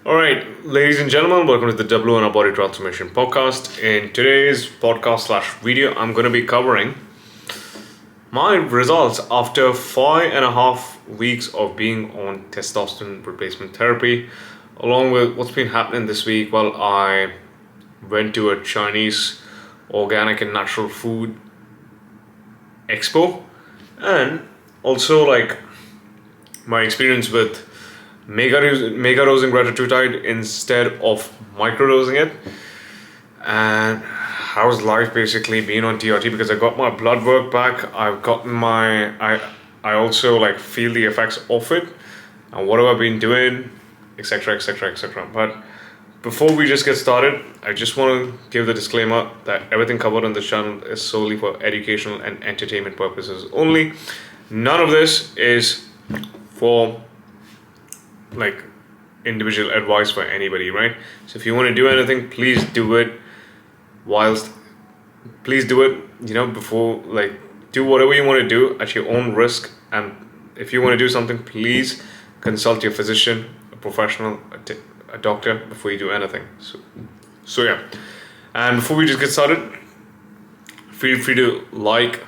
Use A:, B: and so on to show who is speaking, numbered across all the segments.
A: All right, ladies and gentlemen, welcome to the W on our Body Transformation podcast. In today's podcast/video, I'm going to be covering my results after 5.5 weeks of being on testosterone replacement therapy, along with what's been happening this week. Well, I went to a Chinese organic and natural food expo, and also like my experience with megadosing retatrutide instead of microdosing it, and how's life basically being on TRT, because I got my blood work back. I've gotten my I also like feel the effects of it, and what have I been doing, etc, etc, etc. But before we just get started, I just want to give the disclaimer that everything covered on this channel is solely for educational and entertainment purposes only. None of this is for like individual advice for anybody, right? So if you want to do anything, please do it before, like, do whatever you want to do at your own risk. And if you want to do something, please consult your physician, a professional, a doctor before you do anything. So yeah. And before we just get started, feel free to like,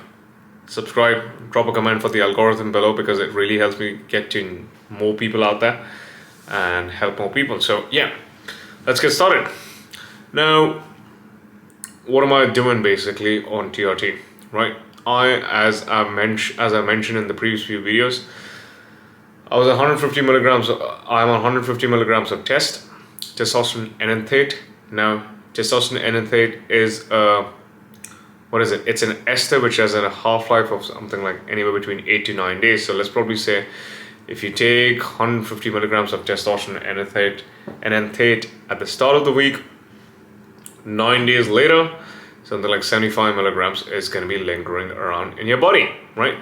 A: subscribe, drop a comment for the algorithm below, because it really helps me get to more people out there and help more people. So yeah, let's get started. Now, what am I doing basically on TRT, right? As I mentioned in the previous few videos, I was 150 milligrams. I'm on 150 milligrams of testosterone enanthate. Now, testosterone enanthate is what is it? It's an ester which has a half-life of something like anywhere between 8 to 9 days. So let's probably say if you take 150 milligrams of testosterone enanthate at the start of the week, 9 days later, something like 75 milligrams is going to be lingering around in your body, right?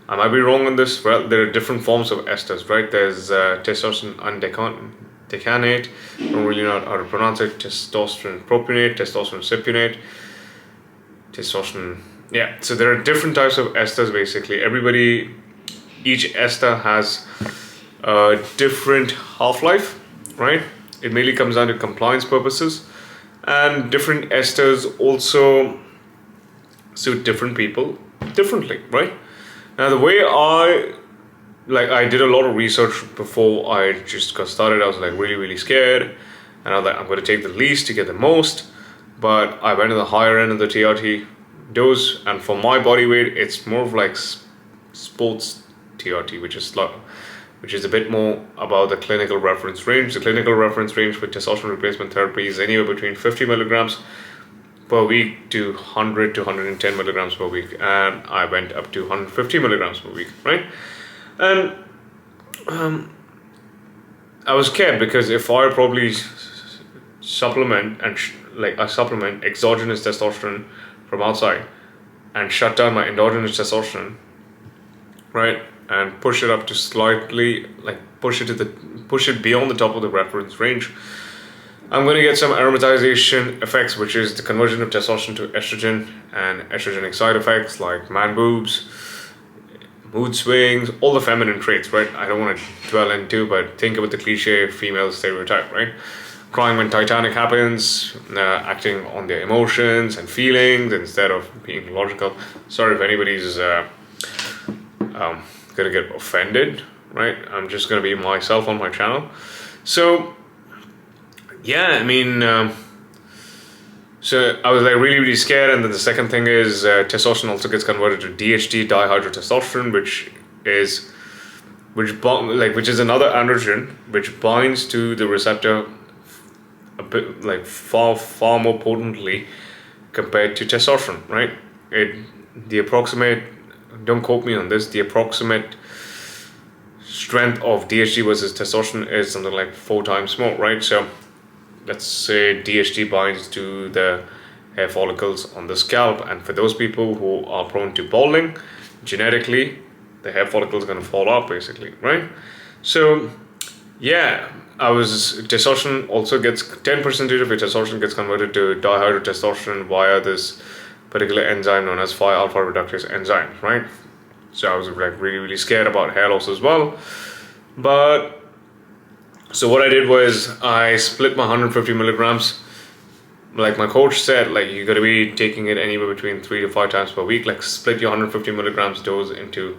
A: I might be wrong on this. Well, there are different forms of esters, right? There's testosterone undecanate, don't really know how to pronounce it, testosterone propionate, testosterone cypionate, testosterone, yeah. So there are different types of esters basically. Each ester has a different half-life, right? It mainly comes down to compliance purposes, and different esters also suit different people differently, right? Now, the way I did a lot of research before I just got started. I was like really scared, and I was like, I'm going to take the least to get the most, but I went to the higher end of the TRT dose, and for my body weight, it's more of like sports TRT, which is a bit more about the clinical reference range. The clinical reference range for testosterone replacement therapy is anywhere between 50 milligrams per week to 100 to 110 milligrams per week, and I went up to 150 milligrams per week, right? And I was scared, because if I probably supplement exogenous testosterone from outside and shut down my endogenous testosterone, right, and push it up to slightly, like push it beyond the top of the reference range, I'm going to get some aromatization effects, which is the conversion of testosterone to estrogen, and estrogenic side effects like man boobs, mood swings, all the feminine traits, right? I don't want to dwell into, but think about the cliche female stereotype, right? Crying when Titanic happens, acting on their emotions and feelings instead of being logical. Sorry if anybody's gonna get offended, right? I'm just gonna be myself on my channel. So yeah, I mean, so I was like really scared. And then the second thing is testosterone also gets converted to DHT, dihydrotestosterone, which is another androgen which binds to the receptor a bit like far more potently compared to testosterone, right? Don't quote me on this, the approximate strength of DHT versus testosterone is something like 4 times more, right? So let's say DHT binds to the hair follicles on the scalp, and for those people who are prone to balding, genetically the hair follicle is going to fall off basically, right? So yeah, testosterone also gets 10% of your testosterone gets converted to dihydrotestosterone via this particular enzyme known as 5-alpha reductase enzyme, right? So I was like really scared about hair loss as well. But So what I did was I split my 150 milligrams. Like my coach said, like you got to be taking it anywhere between 3 to 5 times per week. Like split your 150 milligrams dose into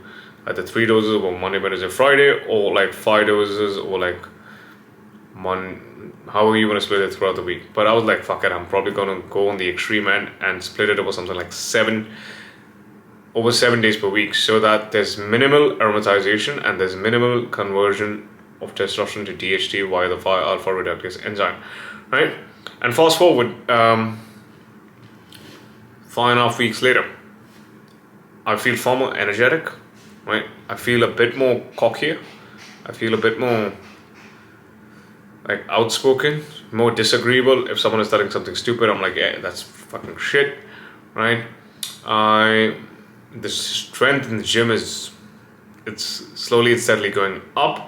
A: either 3 doses or Monday, Wednesday, Friday, or like 5 doses, or like however you want to split it throughout the week. But I was like, fuck it, I'm probably gonna go on the extreme end and split it over something like 7 days per week, so that there's minimal aromatization and there's minimal conversion of testosterone to DHT via the 5-alpha reductase enzyme, right? And fast forward 5.5 weeks later, I feel far more energetic, right? I feel a bit more cockier. I feel a bit more like outspoken, more disagreeable. If someone is telling something stupid, I'm like, yeah, that's fucking shit, right? The strength in the gym it's slowly and steadily going up.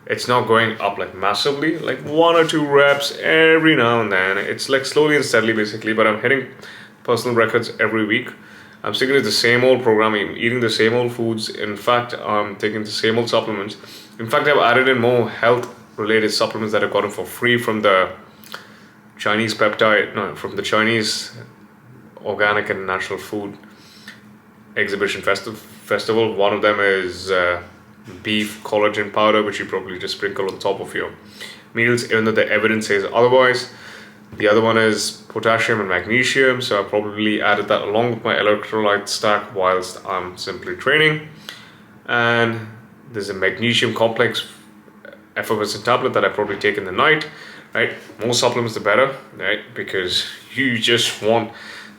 A: It's not going up like massively, like 1 or 2 reps every now and then. It's like slowly and steadily basically, but I'm hitting personal records every week. I'm sticking to the same old programming, eating the same old foods. In fact, I'm taking the same old supplements. In fact, I've added in more health related supplements that I've gotten for free from the Chinese organic and natural food exhibition festival. One of them is beef collagen powder, which you probably just sprinkle on top of your meals, even though the evidence says otherwise. The other one is potassium and magnesium, so I probably added that along with my electrolyte stack whilst I'm simply training. And there's a magnesium complex effervescent tablet that I probably take in the night, right? More supplements the better, right? Because you just want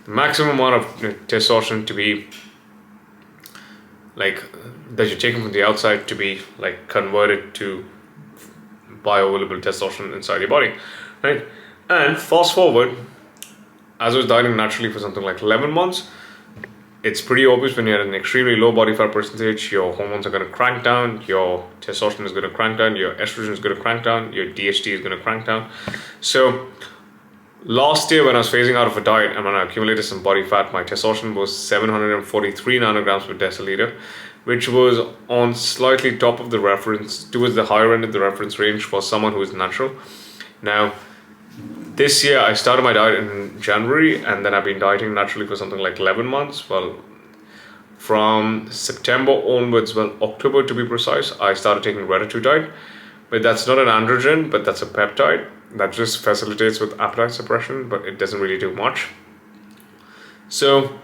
A: the maximum amount of testosterone to be like that you're taking from the outside to be like converted to bioavailable testosterone inside your body, right? And fast forward, as I was dieting naturally for something like 11 months, it's pretty obvious when you're at an extremely low body fat percentage, your hormones are going to crank down, your testosterone is going to crank down, your estrogen is going to crank down, your DHT is going to crank down. So last year when I was phasing out of a diet and when I accumulated some body fat, my testosterone was 743 nanograms per deciliter, which was on slightly top of the reference, towards the higher end of the reference range for someone who is natural. Now, this year I started my diet in January, and then I've been dieting naturally for something like 11 months. Well, from September onwards, well, October to be precise, I started taking reta diet. But that's not an androgen, but that's a peptide that just facilitates with appetite suppression, but it doesn't really do much. So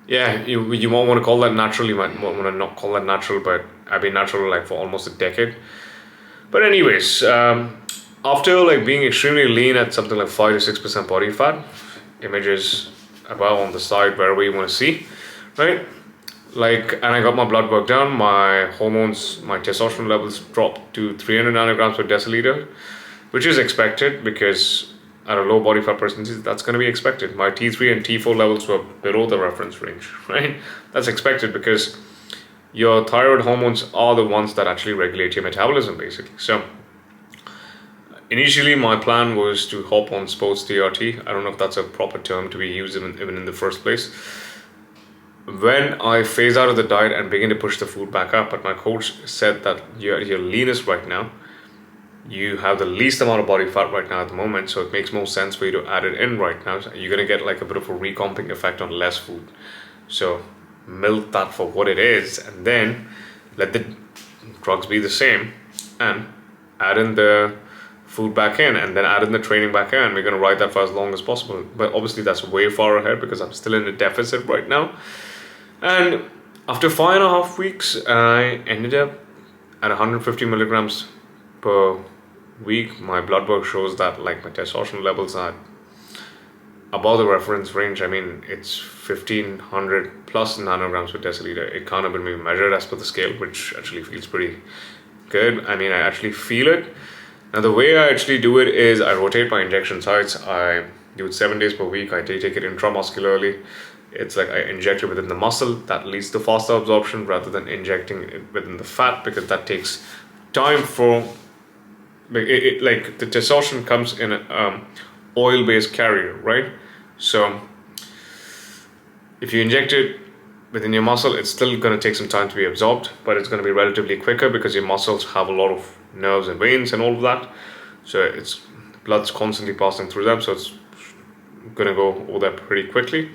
A: yeah, you might want to call that natural, you might want to not call that natural, but I've been natural like for almost a decade. But anyways, after like being extremely lean at something like 5 to 6% body fat, images above on the side wherever you want to see, right? Like, and I got my blood work done, my hormones, my testosterone levels dropped to 300 nanograms per deciliter, which is expected because at a low body fat percentage, that's going to be expected. My T3 and T4 levels were below the reference range, right? That's expected because your thyroid hormones are the ones that actually regulate your metabolism, basically. So initially, my plan was to hop on sports TRT. I don't know if that's a proper term to be used even in the first place. When I phase out of the diet and begin to push the food back up, but my coach said that you're at your leanest right now, you have the least amount of body fat right now at the moment, so it makes more sense for you to add it in right now. So you're going to get like a bit of a recomping effect on less food. So milk that for what it is, and then let the drugs be the same, and add in the food back in, and then add in the training back in. We're going to ride that for as long as possible. But obviously that's way far ahead because I'm still in a deficit right now. And after 5.5 weeks, I ended up at 150 milligrams per week. My blood work shows that like my testosterone levels are above the reference range. I mean, it's 1500 plus nanograms per deciliter. It can't have been measured as per the scale, which actually feels pretty good. I mean, I actually feel it. Now, the way I actually do it is I rotate my injection sites. I do it 7 days per week. I take it intramuscularly. It's like I inject it within the muscle. That leads to faster absorption rather than injecting it within the fat, because that takes time for like the testosterone comes in an oil-based carrier, right? So if you inject it within your muscle, it's still going to take some time to be absorbed, but it's going to be relatively quicker because your muscles have a lot of nerves and veins and all of that. so it's blood's constantly passing through them, so it's gonna go all that pretty quickly.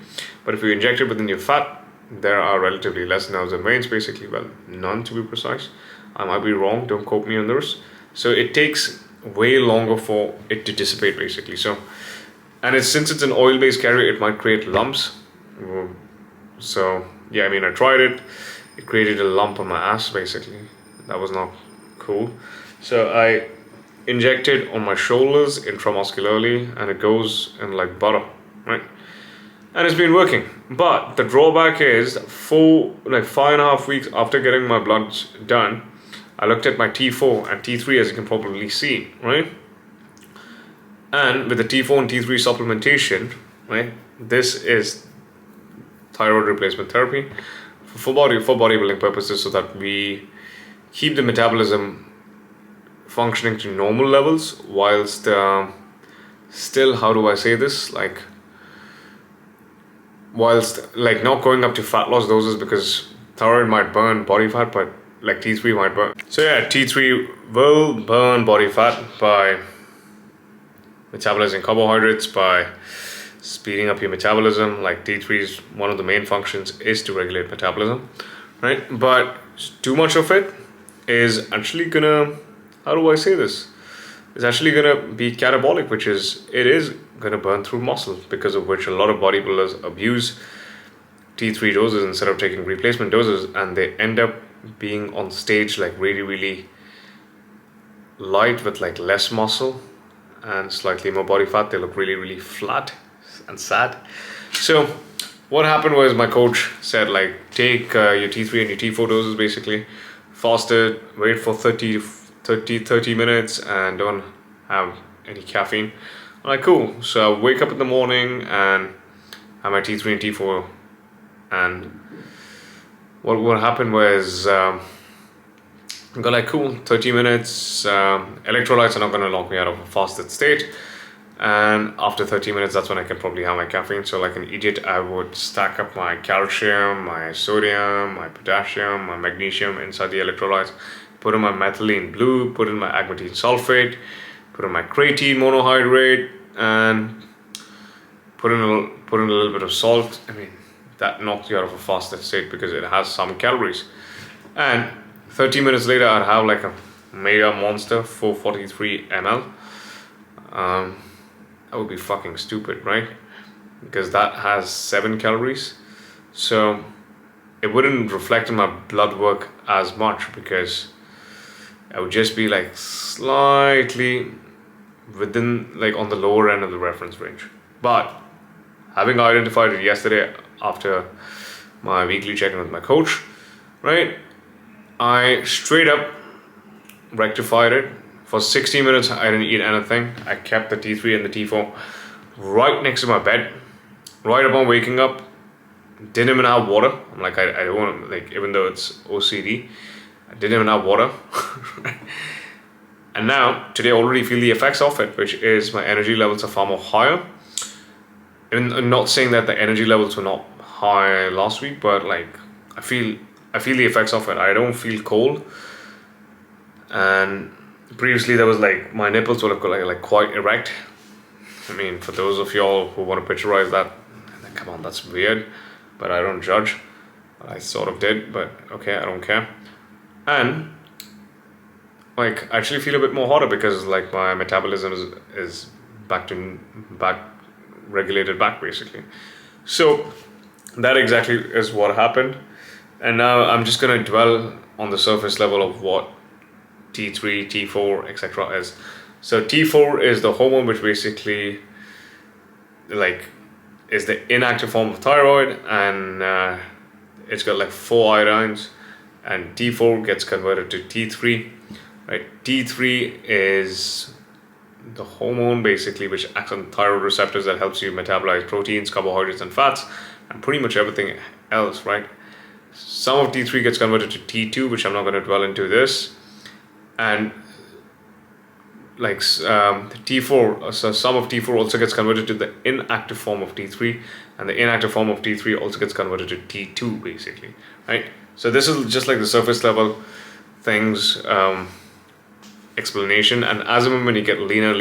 A: But if you inject it within your fat, there are relatively less nerves and veins, basically. Well, none to be precise. I might be wrong, don't quote me on this. So it takes way longer for it to dissipate, basically. So, and since it's an oil-based carrier, it might create lumps. So yeah, I mean, I tried it. It created a lump on my ass, basically. That was not cool. So I injected on my shoulders intramuscularly, and it goes in like butter, right? And it's been working. But the drawback is, 5.5 weeks after getting my bloods done, I looked at my T4 and T3, as you can probably see, right? And with the T4 and T3 supplementation, right, this is thyroid replacement therapy for bodybuilding purposes, so that we keep the metabolism functioning to normal levels whilst still, how do I say this, whilst not going up to fat loss doses, because thyroid might burn body fat, but like T3 might burn. So yeah, T3 will burn body fat by metabolizing carbohydrates, by speeding up your metabolism. Like T3's one of the main functions is to regulate metabolism, right? But too much of it is actually gonna, how do I say this? It's actually gonna be catabolic, which is, it is gonna burn through muscle, because of which a lot of bodybuilders abuse T3 doses instead of taking replacement doses, and they end up being on stage like really, really light with like less muscle and slightly more body fat. They look really, really flat and sad. So what happened was, my coach said, like, take your T3 and your T4 doses, basically fasted, wait for 30 minutes, and don't have any caffeine. I'm like, cool. So I wake up in the morning and have my T3 and T4, and what happened was, I got like, cool, 30 minutes, electrolytes are not going to knock me out of a fasted state, and after 30 minutes, that's when I can probably have my caffeine. So like an idiot, I would stack up my calcium, my sodium, my potassium, my magnesium inside the electrolytes, put in my methylene blue, put in my agmatine sulfate, put in my creatine monohydrate, and put in a little bit of salt. I mean, that knocks you out of a fasted state because it has some calories. And 30 minutes later, I'd have like a mega monster 443 ml. That would be fucking stupid, right? Because that has 7 calories. So it wouldn't reflect in my blood work as much, because I would just be like slightly within, like on the lower end of the reference range. But having identified it yesterday after my weekly check-in with my coach, right, I straight up rectified it. For 60 minutes, I didn't eat anything. I kept the T3 and the T4 right next to my bed. Right upon waking up, didn't even have water. I'm like, I don't want to, like, even though it's OCD, I didn't even have water. And now, today I already feel the effects of it, which is my energy levels are far more higher. And I'm not saying that the energy levels were not high last week, but like, I feel the effects of it. I don't feel cold. And previously there was like, my nipples were like quite erect. I mean, for those of y'all who want to picturize that, come on, that's weird, but I don't judge. I sort of did, but okay, I don't care. And like, I actually feel a bit more hotter because like my metabolism is back regulated back, basically. So that exactly is what happened. And now I'm just going to dwell on the surface level of what T3, T4, etc. is. So T4 is the hormone which basically like is the inactive form of thyroid, and it's got like 4 iodines, and T4 gets converted to T3, right? T3 is the hormone basically which acts on thyroid receptors that helps you metabolize proteins, carbohydrates, and fats, and pretty much everything else, right? Some of T3 gets converted to T2, which I'm not going to dwell into this, and like T4, so some of T4 also gets converted to the inactive form of T3, and the inactive form of T3 also gets converted to T2, basically, right? So this is just like the surface level things. explanation. And as and when you get leaner,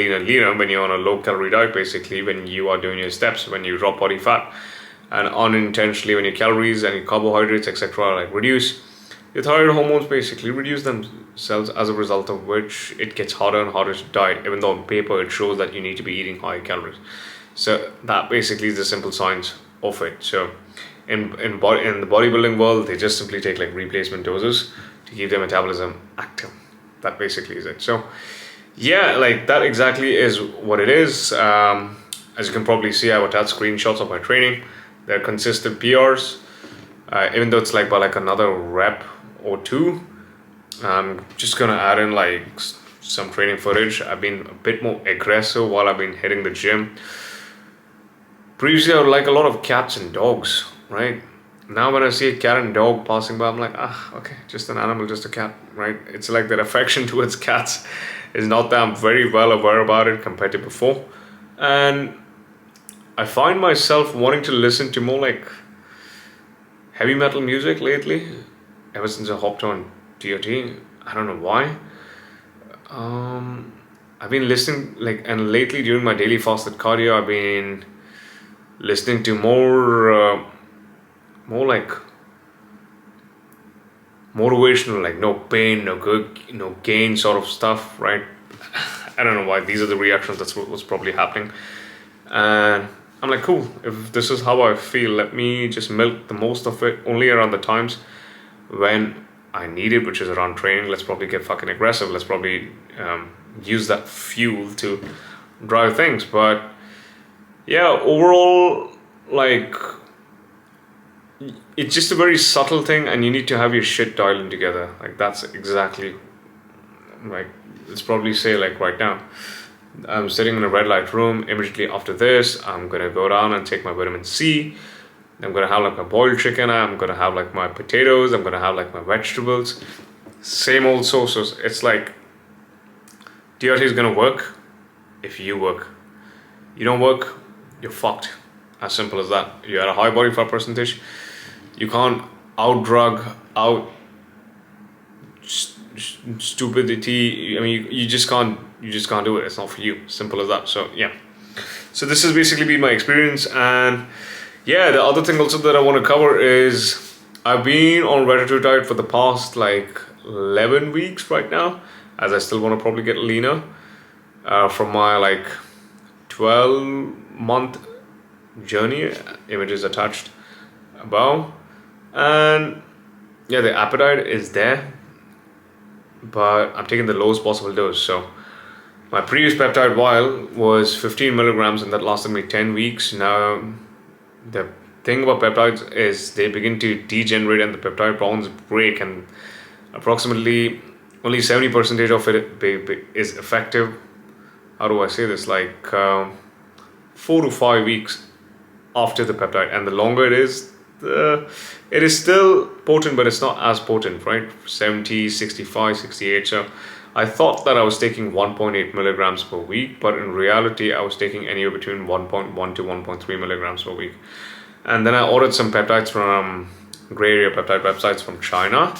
A: when you're on a low calorie diet, basically, when you are doing your steps, when you drop body fat, and unintentionally when your calories and your carbohydrates, etc., like reduce, your thyroid hormones basically reduce themselves, as a result of which it gets harder and harder to diet, even though on paper it shows that you need to be eating high calories. So that basically is the simple science of it. So in the bodybuilding world, they just simply take like replacement doses to keep their metabolism active. That basically is it. So yeah, like that exactly is what it is. As you can probably see, I've attached screenshots of my training. They're consistent PRs, even though it's like by like another rep or two. I'm just gonna add in like some training footage. I've been a bit more aggressive while I've been hitting the gym. Previously, I would like a lot of cats and dogs, right? Now when I see a cat and dog passing by, I'm like, okay, just an animal, just a cat, right? It's like that affection towards cats is not that I'm very well aware about it compared to before. And I find myself wanting to listen to more like heavy metal music lately, ever since I hopped on DOT. I don't know why. I've been listening and lately during my daily fasted cardio, I've been listening to more like motivational, like no pain, no good, no gain sort of stuff, right? I don't know why. These are the reactions. That's what's probably happening. And I'm like, cool, if this is how I feel, let me just milk the most of it only around the times when I need it, which is around training. Let's probably get fucking aggressive. Let's probably use that fuel to drive things. But yeah, overall, like, it's just a very subtle thing, and you need to have your shit dialed in together. Like, that's exactly, like, let's probably say, like, right now, I'm sitting in a red light room. Immediately after this, I'm gonna go down and take my vitamin C. I'm gonna have like my boiled chicken. I'm gonna have like my potatoes. I'm gonna have like my vegetables. Same old sources. It's like DRT is gonna work if you work. You don't work, you're fucked. As simple as that. You're at a high body fat percentage. You can't out-drug, stupidity. I mean, you just can't do it. It's not for you. Simple as that. So yeah. So this has basically been my experience. And yeah, the other thing also that I want to cover is I've been on reta diet for the past like 11 weeks right now, as I still want to probably get leaner from my like 12-month journey. Images attached above. And yeah, the appetite is there, but I'm taking the lowest possible dose. So my previous peptide vial was 15 milligrams, and that lasted me 10 weeks. Now, the thing about peptides is they begin to degenerate and the peptide bonds break, and approximately only 70% of it is effective. How do I say this? Like 4 to 5 weeks after the peptide, and the longer it is still potent, but it's not as potent, right? 70, 65, 68. So I thought that I was taking 1.8 milligrams per week, but in reality I was taking anywhere between 1.1 to 1.3 milligrams per week. And then I ordered some peptides from gray area peptide websites from China,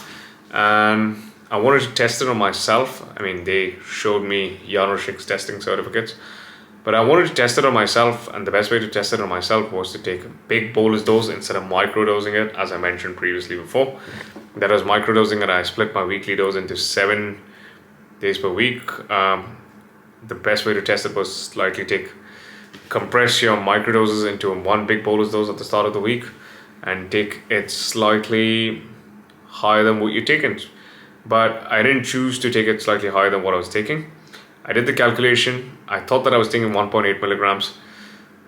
A: and I wanted to test it on myself. I mean, they showed me Yanoshik's testing certificates, but I wanted to test it on myself, and the best way to test it on myself was to take a big bolus dose instead of microdosing it, as I mentioned previously before. That was microdosing, and I split my weekly dose into 7 days per week. The best way to test it was slightly compress your microdoses into one big bolus dose at the start of the week, and take it slightly higher than what you're taking. But I didn't choose to take it slightly higher than what I was taking. I did the calculation. I thought that I was taking 1.8 milligrams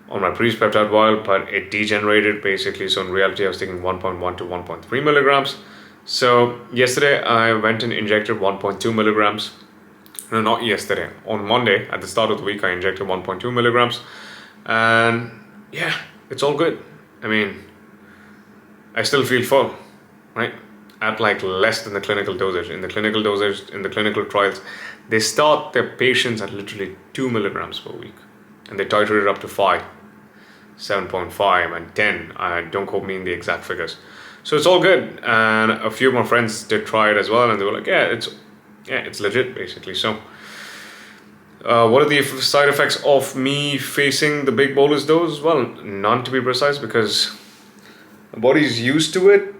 A: on my previous peptide vial, but it degenerated basically. So in reality, I was taking 1.1 to 1.3 milligrams. So yesterday, I went and injected 1.2 milligrams. No, not yesterday. On Monday, at the start of the week, I injected 1.2 milligrams. And yeah, it's all good. I mean, I still feel full, right? At like less than the clinical dosage. In the clinical trials, they start their patients at literally 2 milligrams per week, and they titrate it up to 5, 7.5, and 10. Don't quote me in the exact figures. So it's all good. And a few of my friends did try it as well, and they were like, yeah, yeah, it's legit basically. So what are the side effects of me facing the big bolus dose? Well, none to be precise, because my body's used to it.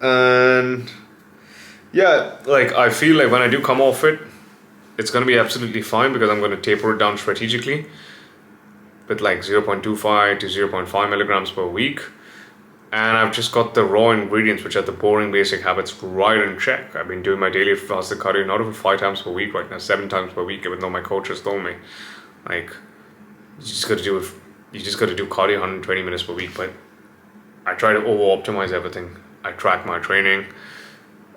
A: And yeah, like I feel like when I do come off it, it's going to be absolutely fine, because I'm going to taper it down strategically with like 0.25 to 0.5 milligrams per week. And I've just got the raw ingredients, which are the boring basic habits, right in check. I've been doing my daily fasted cardio not over 5 times per week right now, 7 times per week, even though my coach has told me, like, you just got to do it. You just got to do cardio 120 minutes per week. But I try to over-optimize everything. I track my training.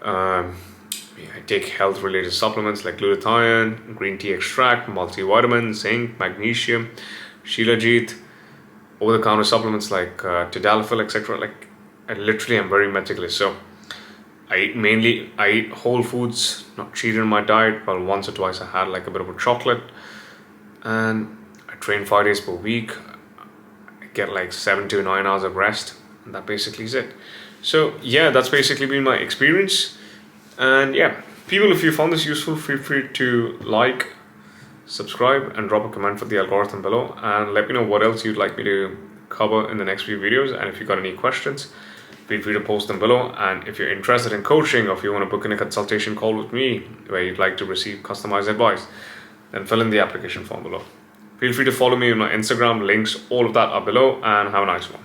A: I take health-related supplements like glutathione, green tea extract, multivitamin, zinc, magnesium, shilajit, over-the-counter supplements like tadalafil, etc. Like, I literally am very meticulous. So I eat whole foods, not cheated in my diet. Well, once or twice I had like a bit of a chocolate, and I train 5 days per week. I get like 7 to 9 hours of rest, and that basically is it. So yeah, that's basically been my experience. And yeah, people, if you found this useful, feel free to like, subscribe, and drop a comment for the algorithm below, and let me know what else you'd like me to cover in the next few videos. And if you got any questions, feel free to post them below. And if you're interested in coaching, or if you want to book in a consultation call with me where you'd like to receive customized advice, then fill in the application form below. Feel free to follow me on my Instagram, links, all of that are below, and have a nice one.